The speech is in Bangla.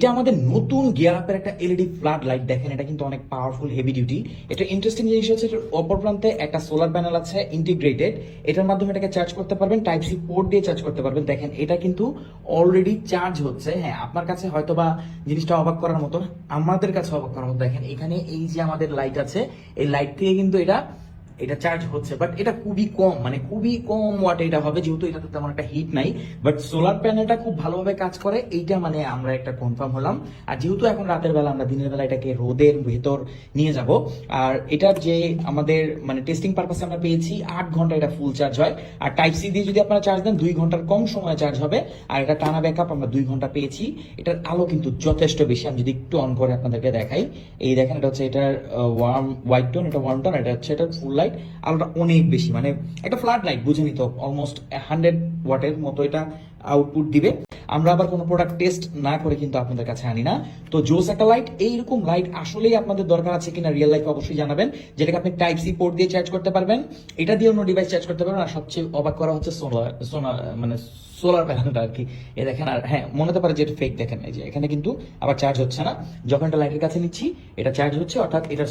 এটা আমাদের নতুন গিয়ার আপের একটা এলইডি ফ্লাড লাইট। দেখেন এটা কিন্তু অনেক পাওয়ারফুল, হেভি ডিউটি। এটা ইন্টারেস্টিং জিনিস হচ্ছে এটার অপর প্রান্তে একটা সোলার প্যানেল আছে ইন্টিগ্রেটেড। এটার মাধ্যমে এটাকে চার্জ করতে পারবেন, টাইপ সি পোর্ট দিয়ে চার্জ করতে পারবেন। দেখেন এটা কিন্তু অলরেডি চার্জ হচ্ছে। হ্যাঁ, আপনার কাছে হয়তো বা জিনিসটা অবাক করার মতো, আমাদের কাছে অবাক করার মতো। দেখেন এখানে এই যে আমাদের লাইট আছে, এই লাইট থেকে কিন্তু এটা এটা চার্জ হচ্ছে, বাট এটা খুবই কম, মানে খুবই কম ওয়াটে এটা হবে, যেহেতু এটাতে তেমন একটা হিট নাই। বাট সোলার প্যানেলটা খুব ভালোভাবে কাজ করে, এইটা মানে আমরা একটা কনফার্ম হলাম। আর যেহেতু এখন রাতের বেলা, আমরা দিনের বেলা এটাকে রোদের ভেতর নিয়ে যাব। আর এটার যে আমাদের মানে টেস্টিং পারপাসে আমরা পেয়েছি 8 ঘন্টা এটা ফুল চার্জ হয়। আর টাইপ সি দিয়ে যদি আপনারা চার্জ দেন 2 ঘন্টার কম সময় চার্জ হবে। আর এটা টানা ব্যাকআপ আমরা 2 ঘন্টা পেয়েছি। এটার আলো কিন্তু যথেষ্ট বেশি। আমি যদি একটু অন করে আপনাদেরকে দেখাই, এই দেখেন এটা হচ্ছে এটার ওয়ার্ম হোয়াইট টোন, এটা ওয়ার্ম টোন, এটা হচ্ছে এটার ফুল লাইট। আলোটা অনেক বেশি, মানে একটা ফ্ল্যাট লাইট বুঝেনি তো, অলমোস্ট 100 ওয়াটের মতো এটা আউটপুট দিবে। আমরা আবার কোনো প্রোডাক্ট টেস্ট না করে কিন্তু আপনাদের কাছে আনি না। তো জোস একটা লাইট। এইরকম লাইট আসলেই আপনাদের দরকার আছে কিনা রিয়েল লাইফে অবশ্যই জানাবেন, যেটাকে আপনি টাইপ সি পোর্ট দিয়ে চার্জ করতে পারবেন, এটা দিয়ে অন্য ডিভাইস চার্জ করতে পারবেন। আর সবচেয়ে অবাক করা হচ্ছে মানে সোলার প্যানেলটা আর কি। এ দেখেন, আর হ্যাঁ মনে হতে পারে যে এটা ফেক। দেখেন এই যে এখানে কিন্তু আবার চার্জ হচ্ছে না, যখন এটা লাইটের কাছে নিচ্ছি এটা চার্জ হচ্ছে, অর্থাৎ এটা